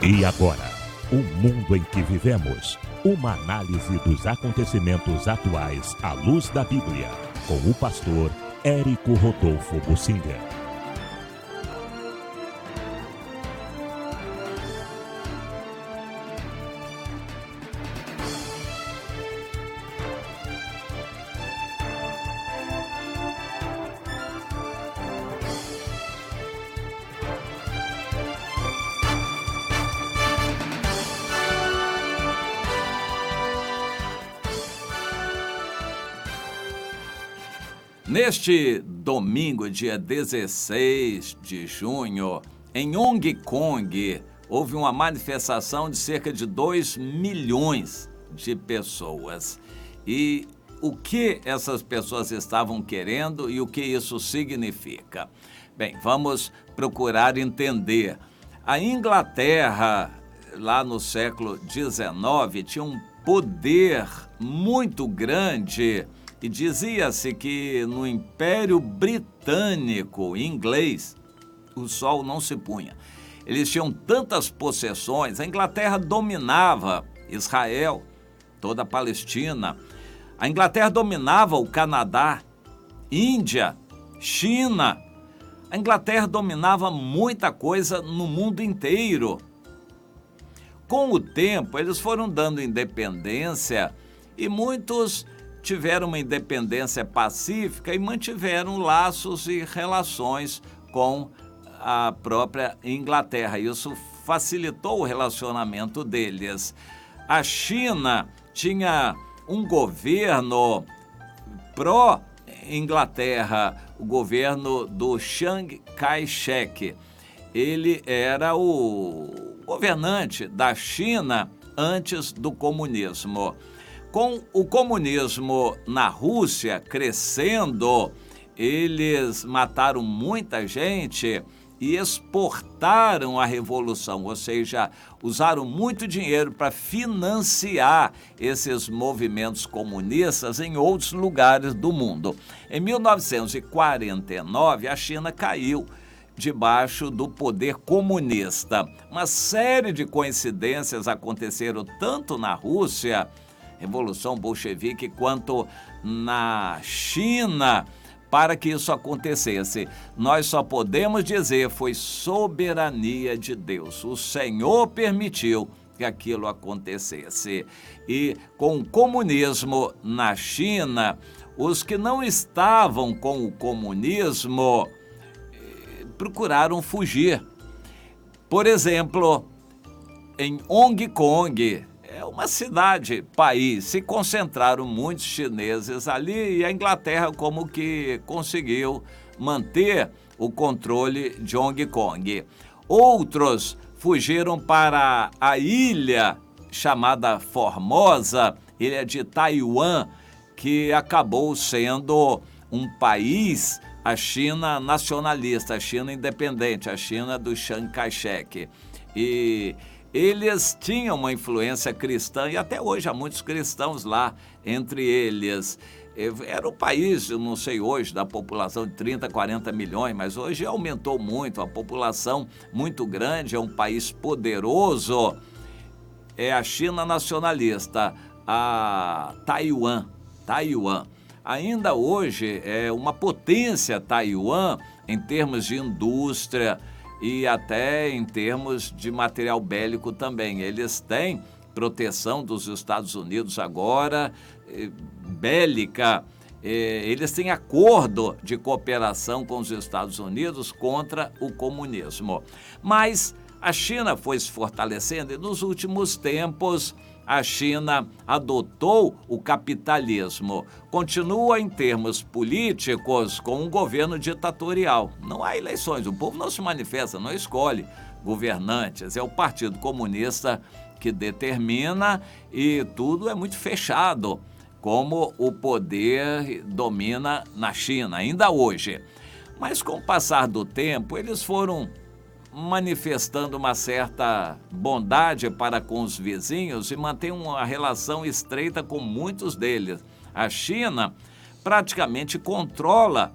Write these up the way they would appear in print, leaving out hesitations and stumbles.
E agora, o mundo em que vivemos. Uma análise dos acontecimentos atuais à luz da Bíblia. Com o pastor Érico Rodolfo Bussinger. Neste domingo, dia 16 de junho, em Hong Kong, houve uma manifestação de cerca de 2 milhões de pessoas. E o que essas pessoas estavam querendo e o que isso significa? Bem, vamos procurar entender. A Inglaterra, lá no século XIX, tinha um poder muito grande. E dizia-se que no Império Britânico inglês, o sol não se punha. Eles tinham tantas possessões, a Inglaterra dominava Israel, toda a Palestina. A Inglaterra dominava o Canadá, Índia, China. A Inglaterra dominava muita coisa no mundo inteiro. Com o tempo, eles foram dando independência e muitos tiveram uma independência pacífica e mantiveram laços e relações com a própria Inglaterra. Isso facilitou o relacionamento deles. A China tinha um governo pró-Inglaterra, o governo do Chiang Kai-shek. Ele era o governante da China antes do comunismo. Com o comunismo na Rússia crescendo, eles mataram muita gente e exportaram a revolução, ou seja, usaram muito dinheiro para financiar esses movimentos comunistas em outros lugares do mundo. Em 1949, a China caiu debaixo do poder comunista. Uma série de coincidências aconteceram tanto na Rússia, Revolução Bolchevique, quanto na China, para que isso acontecesse. Nós só podemos dizer foi soberania de Deus. O Senhor permitiu que aquilo acontecesse. E com o comunismo na China, os que não estavam com o comunismo procuraram fugir. Por exemplo, em Hong Kong, é uma cidade, país, se concentraram muitos chineses ali e a Inglaterra como que conseguiu manter o controle de Hong Kong. Outros fugiram para a ilha chamada Formosa, ilha de Taiwan, que acabou sendo um país, a China nacionalista, a China independente, a China do Chiang Kai-shek. E eles tinham uma influência cristã e até hoje há muitos cristãos lá entre eles. Era um país, eu não sei hoje, da população de 30, 40 milhões, mas hoje aumentou muito, a população muito grande, é um país poderoso. É a China nacionalista, a Taiwan. Ainda hoje é uma potência Taiwan em termos de indústria, e até em termos de material bélico também. Eles têm proteção dos Estados Unidos agora, bélica. Eles têm acordo de cooperação com os Estados Unidos contra o comunismo. Mas a China foi se fortalecendo e nos últimos tempos a China adotou o capitalismo. Continua em termos políticos com um governo ditatorial. Não há eleições, o povo não se manifesta, não escolhe governantes. É o Partido Comunista que determina e tudo é muito fechado, como o poder domina na China, ainda hoje. Mas com o passar do tempo, eles foram manifestando uma certa bondade para com os vizinhos e mantém uma relação estreita com muitos deles. A China praticamente controla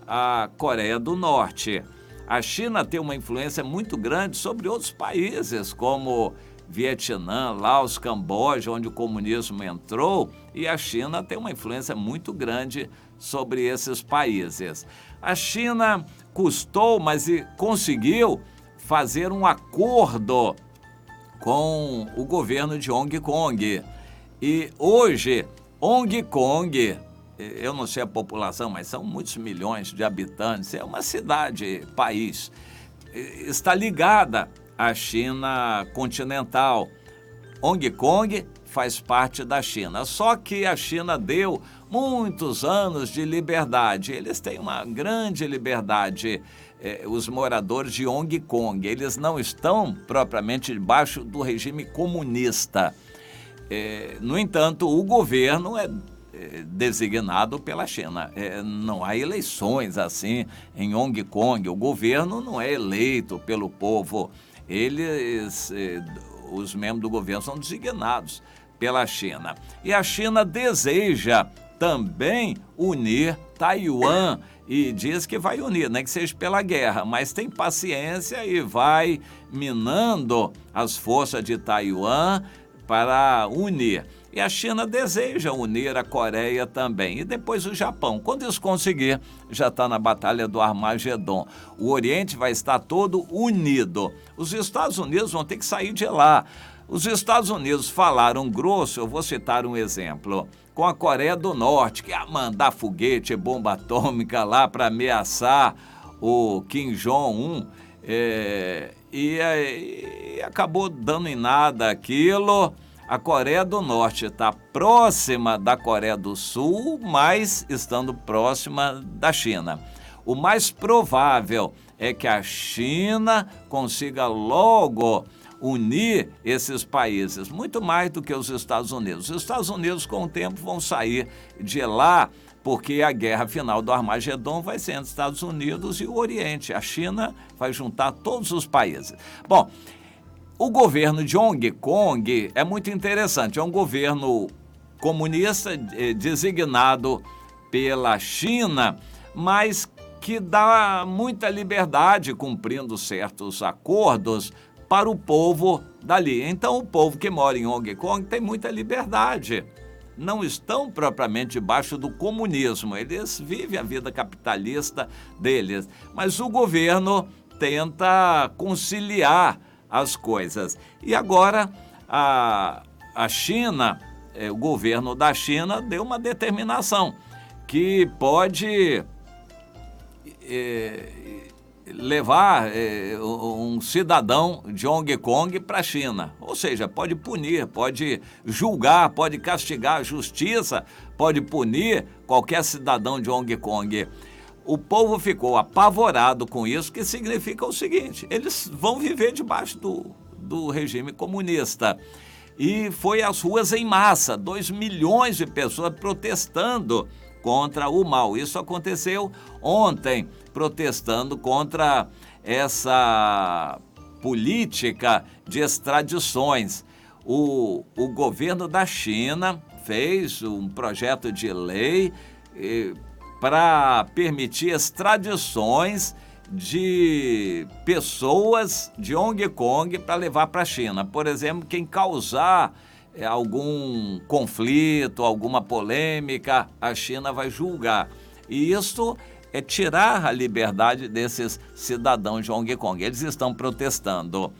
a Coreia do Norte. A China tem uma influência muito grande sobre outros países, como Vietnã, Laos, Camboja, onde o comunismo entrou, e a China tem uma influência muito grande sobre esses países. A China custou, mas conseguiu fazer um acordo com o governo de Hong Kong. E hoje, Hong Kong, eu não sei a população, mas são muitos milhões de habitantes, é uma cidade, país, está ligada à China continental. Hong Kong faz parte da China, só que a China deu muitos anos de liberdade. Eles têm uma grande liberdade, os moradores de Hong Kong. Eles não estão propriamente debaixo do regime comunista. No entanto, o governo é designado pela China. Não há eleições assim em Hong Kong. O governo não é eleito pelo povo. Os membros do governo são designados pela China. E a China deseja também unir Taiwan e diz que vai unir, nem que seja pela guerra, mas tem paciência e vai minando as forças de Taiwan para unir. E a China deseja unir a Coreia também. E depois o Japão. Quando isso conseguir, já está na Batalha do Armagedon. O Oriente vai estar todo unido. Os Estados Unidos vão ter que sair de lá. Os Estados Unidos falaram grosso, eu vou citar um exemplo, com a Coreia do Norte, que ia mandar foguete, bomba atômica lá para ameaçar o Kim Jong-un. E acabou dando em nada aquilo. A Coreia do Norte está próxima da Coreia do Sul, mas estando próxima da China. O mais provável é que a China consiga logo unir esses países, muito mais do que os Estados Unidos. Os Estados Unidos, com o tempo, vão sair de lá, porque a guerra final do Armagedon vai ser entre os Estados Unidos e o Oriente. A China vai juntar todos os países. Bom, o governo de Hong Kong é muito interessante. É um governo comunista designado pela China, mas que dá muita liberdade, cumprindo certos acordos, para o povo dali. Então, o povo que mora em Hong Kong tem muita liberdade. Não estão propriamente debaixo do comunismo. Eles vivem a vida capitalista deles. Mas o governo tenta conciliar as coisas. E agora a China, o governo da China deu uma determinação que pode levar um cidadão de Hong Kong para a China. Ou seja, pode punir, pode julgar, pode castigar. A justiça pode punir qualquer cidadão de Hong Kong. O povo ficou apavorado com isso, que significa o seguinte: eles vão viver debaixo do regime comunista. E foi às ruas em massa, 2 milhões de pessoas protestando contra o mal. Isso aconteceu ontem, protestando contra essa política de extradições. O governo da China fez um projeto de lei para permitir extradições de pessoas de Hong Kong para levar para a China. Por exemplo, quem causar algum conflito, alguma polêmica, a China vai julgar. E isso é tirar a liberdade desses cidadãos de Hong Kong. Eles estão protestando.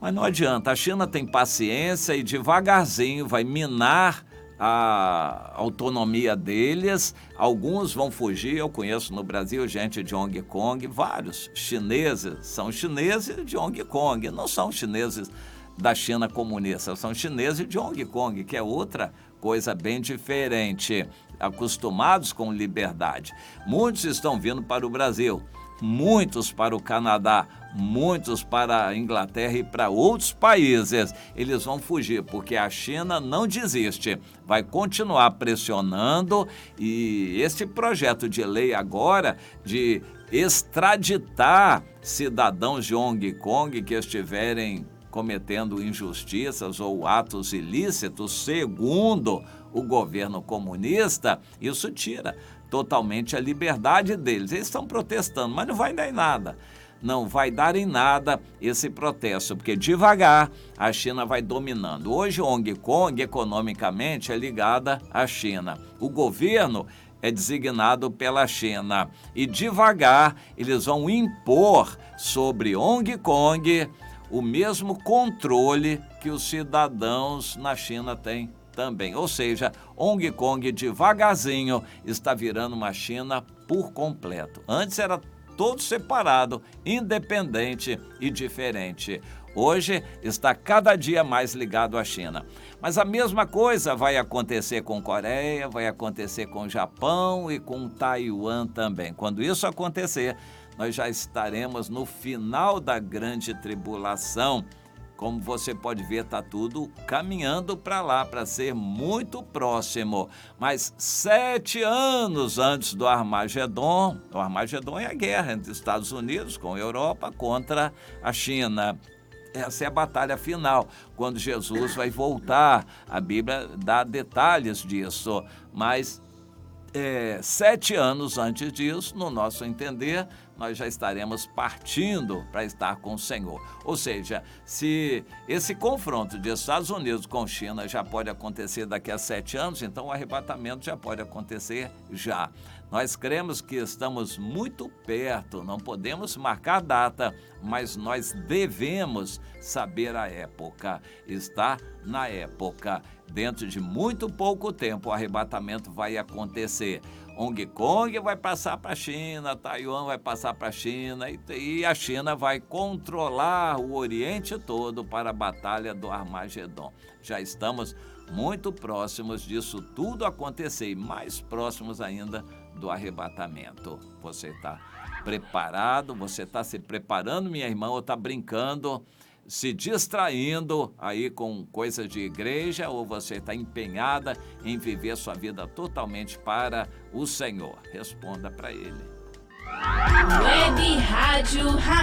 Mas não adianta, a China tem paciência e devagarzinho vai minar a autonomia deles. Alguns vão fugir. Eu conheço no Brasil gente de Hong Kong, vários chineses, são chineses de Hong Kong, não são chineses da China comunista, são chineses de Hong Kong, que é outra coisa bem diferente, acostumados com liberdade. Muitos estão vindo para o Brasil, muitos para o Canadá, muitos para a Inglaterra e para outros países. Eles vão fugir, porque a China não desiste, vai continuar pressionando. E esse projeto de lei agora de extraditar cidadãos de Hong Kong que estiverem cometendo injustiças ou atos ilícitos, segundo o governo comunista, isso tira totalmente a liberdade deles. Eles estão protestando, mas não vai dar em nada. Não vai dar em nada esse protesto, porque devagar a China vai dominando. Hoje, Hong Kong, economicamente, é ligada à China. O governo é designado pela China e devagar eles vão impor sobre Hong Kong o mesmo controle que os cidadãos na China têm também. Ou seja, Hong Kong devagarzinho está virando uma China por completo. Antes era todo separado, independente e diferente. Hoje está cada dia mais ligado à China. Mas a mesma coisa vai acontecer com Coreia, vai acontecer com Japão e com Taiwan também. Quando isso acontecer, nós já estaremos no final da grande tribulação. Como você pode ver, está tudo caminhando para lá, para ser muito próximo. Mas 7 anos antes do Armagedon, o Armagedon é a guerra entre Estados Unidos com a Europa contra a China. Essa é a batalha final, quando Jesus vai voltar. A Bíblia dá detalhes disso, mas 7 anos antes disso, no nosso entender, nós já estaremos partindo para estar com o Senhor. Ou seja, se esse confronto de Estados Unidos com China já pode acontecer daqui a 7 anos, então o arrebatamento já pode acontecer já. Nós cremos que estamos muito perto, não podemos marcar data, mas nós devemos saber a época. Está na época. Dentro de muito pouco tempo o arrebatamento vai acontecer. Hong Kong vai passar para a China, Taiwan vai passar para a China e a China vai controlar o Oriente todo para a batalha do Armagedon. Já estamos muito próximos disso tudo acontecer e mais próximos ainda do arrebatamento. Você está preparado? Você está se preparando, minha irmã, ou está brincando, se distraindo aí com coisas de igreja, ou você está empenhada em viver sua vida totalmente para o Senhor? Responda para ele. Web Rádio Ramais.